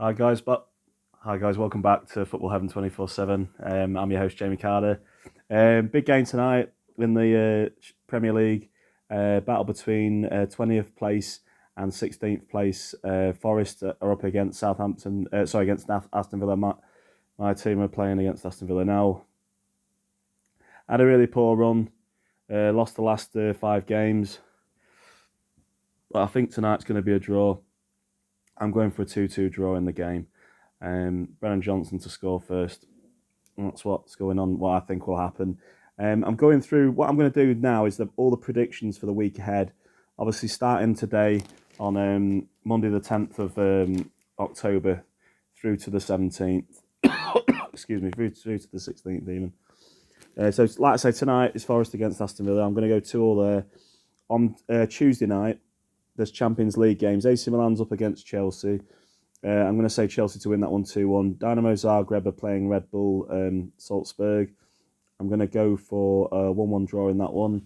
Hi guys, welcome back to Football Heaven 24/7. I'm your host Jamie Carter. Big game tonight in the Premier League. Battle between 20th place and 16th place. Forest are up against against Aston Villa. My team are playing against Aston Villa now. Had a really poor run. Lost the last 5 games. But I think tonight's going to be a draw. I'm going for a 2-2 draw in the game. Brennan Johnson to score first. That's what's going on, what I think will happen. I'm going through, what I'm going to do now is all the predictions for the week ahead. Obviously, starting today on Monday the 10th of October through to the 17th. Excuse me, through to the 16th even. So, like I say, tonight is Forest against Aston Villa. I'm going to go 2-2 there. On Tuesday night, there's Champions League games. AC Milan's up against Chelsea. I'm going to say Chelsea to win that one 2-1. Dynamo Zagreb are playing Red Bull Salzburg. I'm going to go for a 1-1 draw in that one.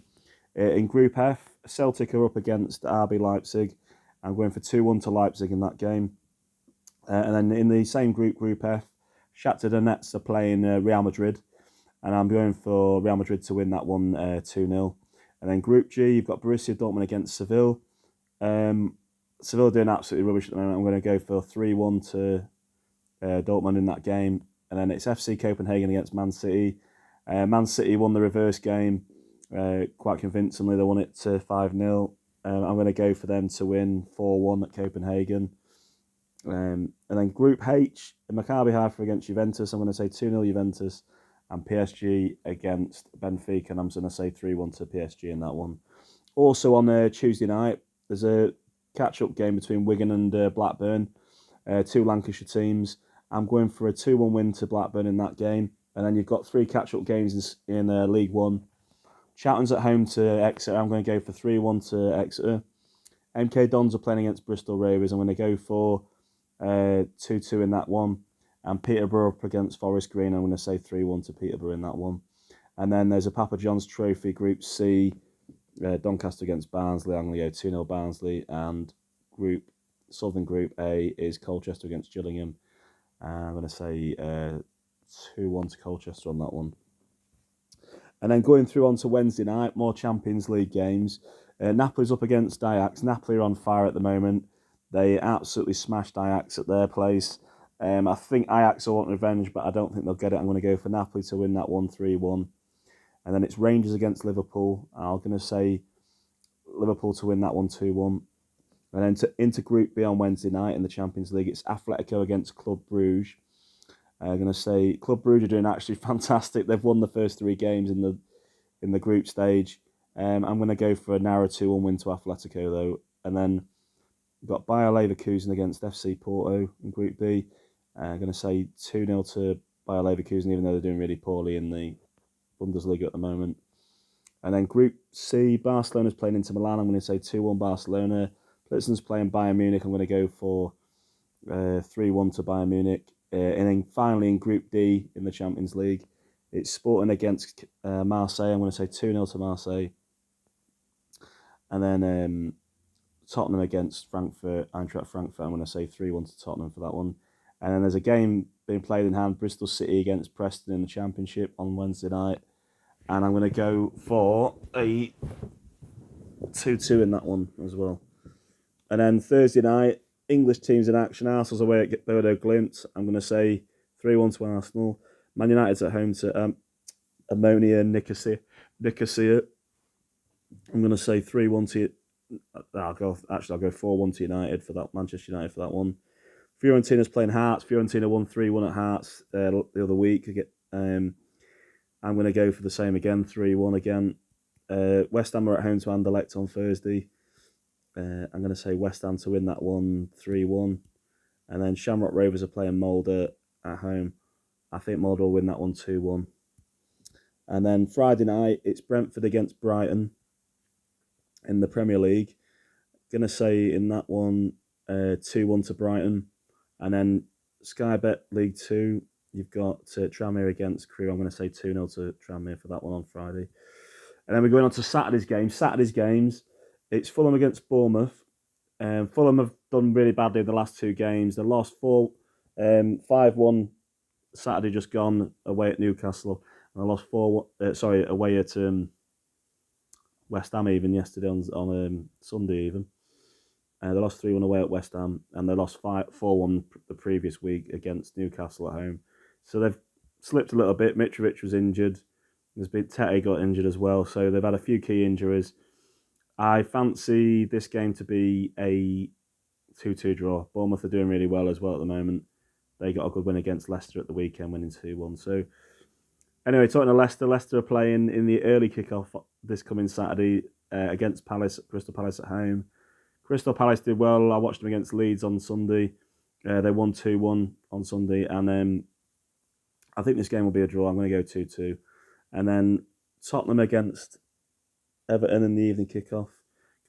In Group F, Celtic are up against RB Leipzig. I'm going for 2-1 to Leipzig in that game. And then in the same group, Group F, Shakhtar Donetsk are playing Real Madrid. And I'm going for Real Madrid to win that one 2-0. And then Group G, you've got Borussia Dortmund against Seville. Seville doing absolutely rubbish at the moment. I'm going to go for 3-1 to Dortmund in that game. And then it's FC Copenhagen against Man City. Man City won the reverse game quite convincingly. They won it to 5-0. I'm going to go for them to win 4-1 at Copenhagen. And then Group H, Maccabi Haifa against Juventus. I'm going to say 2-0 Juventus. And PSG against Benfica. And I'm going to say 3-1 to PSG in that one. Also on Tuesday night, there's a catch-up game between Wigan and Blackburn, two Lancashire teams. I'm going for a 2-1 win to Blackburn in that game. And then you've got 3 catch-up games in League One. Cheltenham's at home to Exeter. I'm going to go for 3-1 to Exeter. MK Dons are playing against Bristol Rovers. I'm going to go for 2-2 in that one. And Peterborough up against Forest Green. I'm going to say 3-1 to Peterborough in that one. And then there's a Papa John's Trophy Group C. Doncaster against Barnsley. I'm going to go 2-0 Barnsley. And Southern Group A is Colchester against Gillingham. I'm going to say 2-1 to Colchester on that one. And then going through on to Wednesday night, more Champions League games. Napoli's up against Ajax. Napoli are on fire at the moment. They absolutely smashed Ajax at their place. I think Ajax will want revenge, but I don't think they'll get it. I'm going to go for Napoli to win that 1-3-1. And then it's Rangers against Liverpool. I'm going to say Liverpool to win that one 2-1. And then into Group B on Wednesday night in the Champions League, it's Atletico against Club Brugge. I'm going to say Club Brugge are doing actually fantastic. They've won the first 3 games in the group stage. I'm going to go for a narrow 2-1 win to Atletico though. And then we've got Bayer Leverkusen against FC Porto in Group B. I'm going to say 2-0 to Bayer Leverkusen, even though they're doing really poorly in the Bundesliga at the moment. And then Group C, Barcelona's playing Inter Milan. I'm going to say 2-1 Barcelona. Plitzon's playing Bayern Munich. I'm going to go for 3-1 to Bayern Munich. And then finally in Group D in the Champions League, it's Sporting against Marseille. I'm going to say 2-0 to Marseille. And then Tottenham against Eintracht Frankfurt. I'm going to say 3-1 to Tottenham for that one. And then there's a game being played in hand, Bristol City against Preston in the Championship on Wednesday night. And I'm going to go for a 2-2 in that one as well. And then Thursday night, English teams in action. Arsenal's away at Bodo Glimt. I'm going to say 3-1 to Arsenal. Man United's at home to Ammonia Nicosia. I'm going to say 3-1 to... I'll go 4-1 to United for that. Manchester United for that one. Fiorentina's playing Hearts. Fiorentina won 3-1 at Hearts the other week. I'm going to go for the same again, 3-1 again. West Ham are at home to Anderlecht on Thursday. I'm going to say West Ham to win that one, 3-1. And then Shamrock Rovers are playing Molde at home. I think Molde will win that one, 2-1. And then Friday night, it's Brentford against Brighton in the Premier League. Going to say in that one, 2-1 to Brighton. And then Sky Bet League 2, you've got Tranmere against Crewe. I'm going to say 2-0 to Tranmere for that one on Friday. And then we're going on to Saturday's games. Saturday's games, it's Fulham against Bournemouth. Fulham have done really badly in the last 2 games. They lost 4 5-1 Saturday just gone away at Newcastle. And I lost 4. Away at West Ham even yesterday on Sunday even. They lost 3-1 away at West Ham, and they lost 4-1 the previous week against Newcastle at home. So they've slipped a little bit. Mitrovic was injured. Tete got injured as well. So they've had a few key injuries. I fancy this game to be a 2-2 draw. Bournemouth are doing really well as well at the moment. They got a good win against Leicester at the weekend, winning 2-1. So anyway, talking to Leicester, Leicester are playing in the early kickoff this coming Saturday against Crystal Palace at home. Crystal Palace did well. I watched them against Leeds on Sunday. They won 2-1 on Sunday, and I think this game will be a draw. I'm going to go 2-2. And then Tottenham against Everton in the evening kickoff.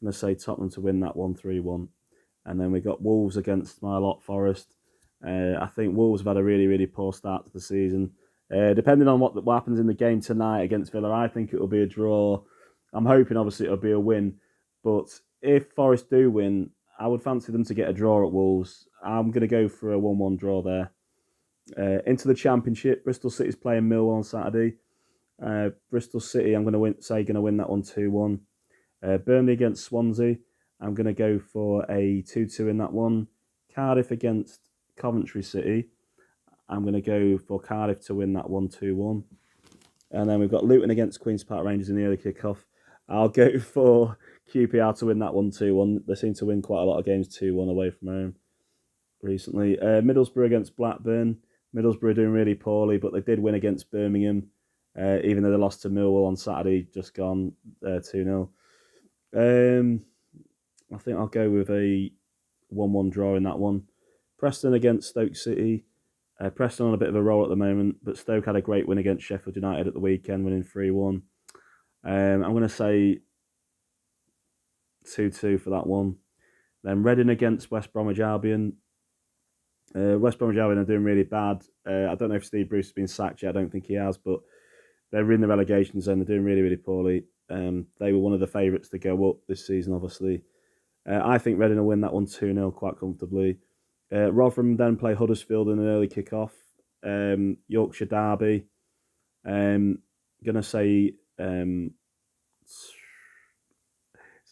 I'm going to say Tottenham to win that 3-1. And then we got Wolves against my lot, Forest. I think Wolves have had a really, really poor start to the season. Depending on what happens in the game tonight against Villa, I think it will be a draw. I'm hoping, obviously, it'll be a win. But if Forest do win, I would fancy them to get a draw at Wolves. I'm going to go for a 1-1 draw there. Into the Championship, Bristol City's playing Millwall on Saturday. Bristol City, I'm going to win that 2-1. Burnley against Swansea, I'm going to go for a 2-2 in that one. Cardiff against Coventry City, I'm going to go for Cardiff to win that 2-1. And then we've got Luton against Queen's Park Rangers in the early kickoff. I'll go for QPR to win that 2-1. They seem to win quite a lot of games 2-1 away from home recently. Middlesbrough against Blackburn. Middlesbrough are doing really poorly, but they did win against Birmingham, even though they lost to Millwall on Saturday, just gone 2-0. I think I'll go with a 1-1 draw in that one. Preston against Stoke City. Preston on a bit of a roll at the moment, but Stoke had a great win against Sheffield United at the weekend, winning 3-1. I'm going to say 2-2 for that one. Then Reading against West Bromwich Albion. West Bromwich Albion are doing really bad. I don't know if Steve Bruce has been sacked yet. I don't think he has, but they're in the relegation zone. They're doing really, really poorly. They were one of the favourites to go up this season, obviously. I think Reading will win that 2-0 quite comfortably. Rotherham then play Huddersfield in an early kick-off. Yorkshire Derby. Going to say it's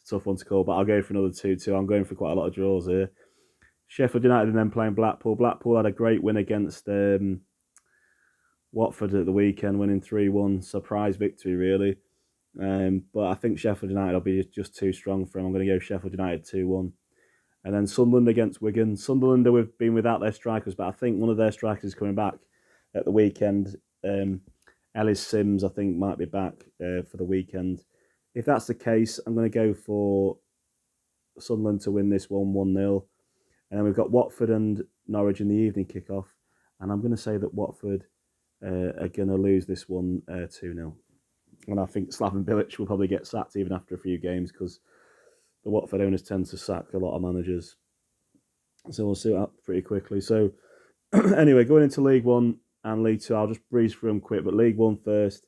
a tough one to call, but I'll go for another 2-2. I'm going for quite a lot of draws here. Sheffield United and then playing Blackpool. Blackpool had a great win against Watford at the weekend, winning 3-1. Surprise victory, really. But I think Sheffield United will be just too strong for them. I'm going to go Sheffield United 2-1. And then Sunderland against Wigan. Sunderland have been without their strikers, but I think one of their strikers is coming back at the weekend. Ellis Sims, I think, might be back for the weekend. If that's the case, I'm going to go for Sunderland to win this 1-0. And then we've got Watford and Norwich in the evening kickoff. And I'm going to say that Watford are going to lose this one 2-0. And I think Slaven Bilic will probably get sacked even after a few games because the Watford owners tend to sack a lot of managers. So we'll see that pretty quickly. So anyway, going into League One and League Two, I'll just breeze through them quick. But League One first.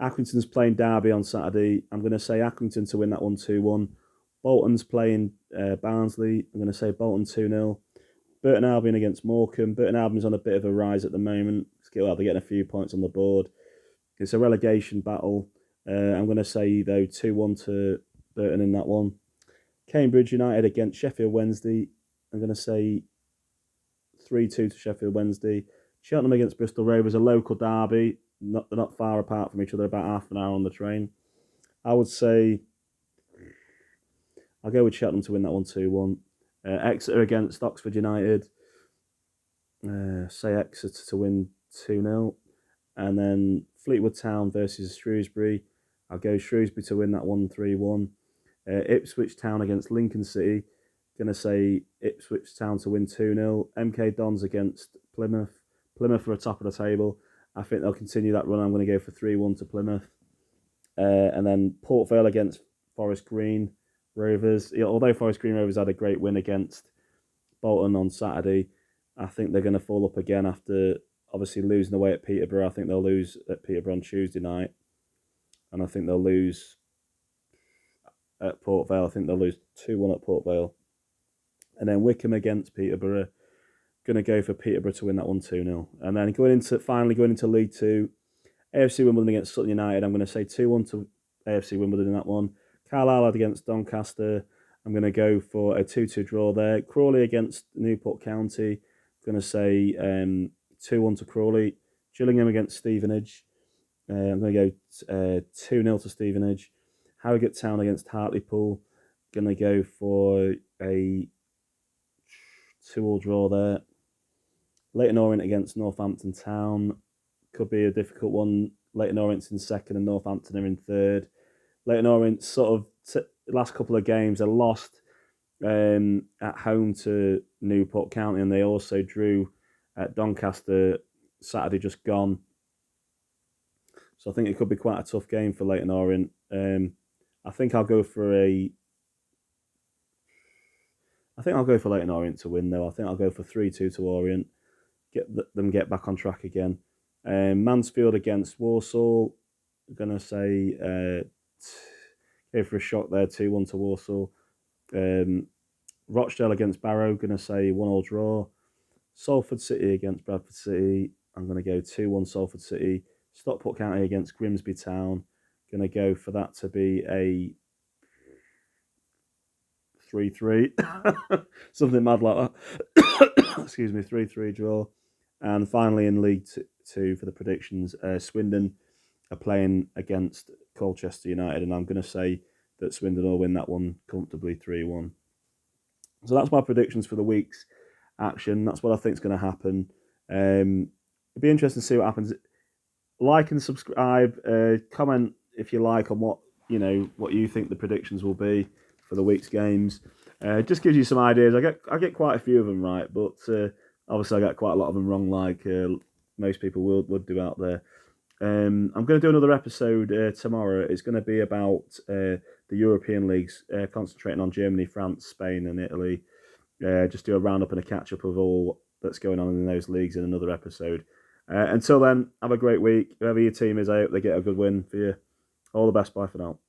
Accrington's playing Derby on Saturday. I'm going to say Accrington to win that 2-1. Bolton's playing Barnsley. I'm going to say Bolton 2-0. Burton Albion against Morecambe. Burton Albion's on a bit of a rise at the moment. They're getting a few points on the board. It's a relegation battle. I'm going to say, though, 2-1 to Burton in that one. Cambridge United against Sheffield Wednesday. I'm going to say 3-2 to Sheffield Wednesday. Cheltenham against Bristol Rovers, a local derby. They're not far apart from each other, about half an hour on the train. I would say I'll go with Cheltenham to win that 2-1. Exeter against Oxford United. Say Exeter to win 2-0. And then Fleetwood Town versus Shrewsbury. I'll go Shrewsbury to win that 3-1. Ipswich Town against Lincoln City. Going to say Ipswich Town to win 2-0. MK Dons against Plymouth. Plymouth are top of the table. I think they'll continue that run. I'm going to go for 3-1 to Plymouth. And then Port Vale against Forest Green Rovers. Although Forest Green Rovers had a great win against Bolton on Saturday, I think they're going to fall up again after obviously losing away at Peterborough. I think they'll lose at Peterborough on Tuesday night. And I think they'll lose at Port Vale. I think they'll lose 2-1 at Port Vale. And then Wickham against Peterborough. going to go for Peterborough to win that one 2-0. And then going into League Two, AFC Wimbledon against Sutton United, I'm going to say 2-1 to AFC Wimbledon in that one. Carlisle against Doncaster, I'm going to go for a 2-2 draw there. Crawley against Newport County, I'm going to say 2-1 to Crawley. Gillingham against Stevenage, I'm going to go 2-0 to Stevenage. Harrogate Town against Hartlepool, going to go for a 2-2 draw there. Leyton Orient against Northampton Town, could be a difficult one. Leyton Orient's in second and Northampton are in third. Leyton Orient sort of last couple of games, they lost at home to Newport County, and they also drew at Doncaster Saturday just gone. So I think it could be quite a tough game for Leyton Orient. I think I'll go for Leyton Orient to win, though. I think I'll go for 3-2 to Orient, get back on track again. Mansfield against Walsall, I'm going to say go for a shock there, 2-1 to Walsall. Rochdale against Barrow, going to say 1-1 draw. Salford City against Bradford City, I'm going to go 2-1 Salford City. Stockport County against Grimsby Town, going to go for that to be a 3-3. Something mad like that. Excuse me, 3-3 draw. And finally in League Two for the predictions, Swindon are playing against Colchester United, and I'm going to say that Swindon will win that one comfortably 3-1. So that's my predictions for the week's action. That's what I think is going to happen. It'd be interesting to see what happens. Like and subscribe. Comment if you like on what you think the predictions will be for the week's games. Just gives you some ideas. I get quite a few of them right, but obviously I get quite a lot of them wrong, like most people would do out there. I'm going to do another episode tomorrow. It's going to be about the European leagues, concentrating on Germany, France, Spain, and Italy. Just do a roundup and a catch up of all that's going on in those leagues in another episode. Until then, have a great week. Whoever your team is, I hope they get a good win for you. All the best. Bye for now.